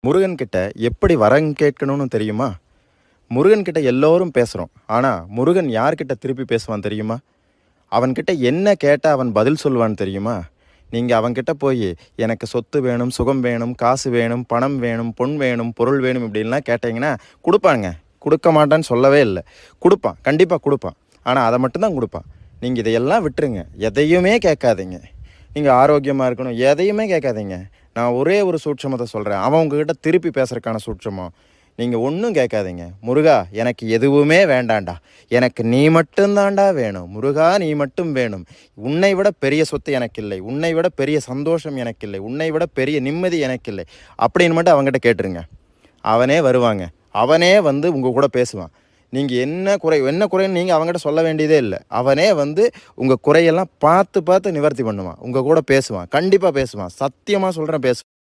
முருகன் கிட்ட எப்படி வரம் கேட்கணும்னு தெரியுமா? முருகன் கிட்ட எல்லோரும் பேசுகிறோம். ஆனால் முருகன் யார்கிட்ட திருப்பி பேசுவான் தெரியுமா? அவன்கிட்ட என்ன கேட்டால் அவன் பதில் சொல்லுவான்னு தெரியுமா? நீங்கள் அவன்கிட்ட போய் எனக்கு சொத்து வேணும், சுகம் வேணும், காசு வேணும், பணம் வேணும், பொன் வேணும், பொருள் வேணும் இப்படின்லாம் கேட்டிங்கன்னா கொடுப்பாங்க. கொடுக்க மாட்டான்னு சொல்லவே இல்லை. கொடுப்பான், கண்டிப்பாக கொடுப்பான். ஆனால் அதை மட்டும்தான் கொடுப்பான். நீங்கள் இதையெல்லாம் விட்டுருங்க. எதையுமே கேட்காதீங்க. நீங்கள் ஆரோக்கியமாக இருக்கணும், எதையுமே கேட்காதீங்க. நான் ஒரே ஒரு சூட்சமத்தை சொல்கிறேன். அவன் உங்ககிட்ட திருப்பி பேசுகிறதுக்கான சூட்சமம். நீங்கள் ஒன்றும் கேட்காதீங்க. முருகா எனக்கு எதுவுமே வேண்டாண்டா, எனக்கு நீ மட்டும்தாண்டா வேணும். முருகா நீ மட்டும் வேணும். உன்னை விட பெரிய சொத்து எனக்கு இல்லை, உன்னை விட பெரிய சந்தோஷம் எனக்கு இல்லை, உன்னை விட பெரிய நிம்மதி எனக்கு இல்லை அப்படின்னு மட்டும் அவங்ககிட்ட கேட்டுருங்க. அவனே வருவாங்க. அவனே வந்து உங்கள் கூட பேசுவான். நீங்கள் என்ன குறைன்னு நீங்கள் அவங்ககிட்ட சொல்ல வேண்டியதே இல்லை. அவனே வந்து உங்கள் குறையெல்லாம் பார்த்து பார்த்து நிவர்த்தி பண்ணுவான். உங்கள் கூட பேசுவான். கண்டிப்பாக பேசுவான். சத்தியமாக சொல்கிறேன், பேசுவான்.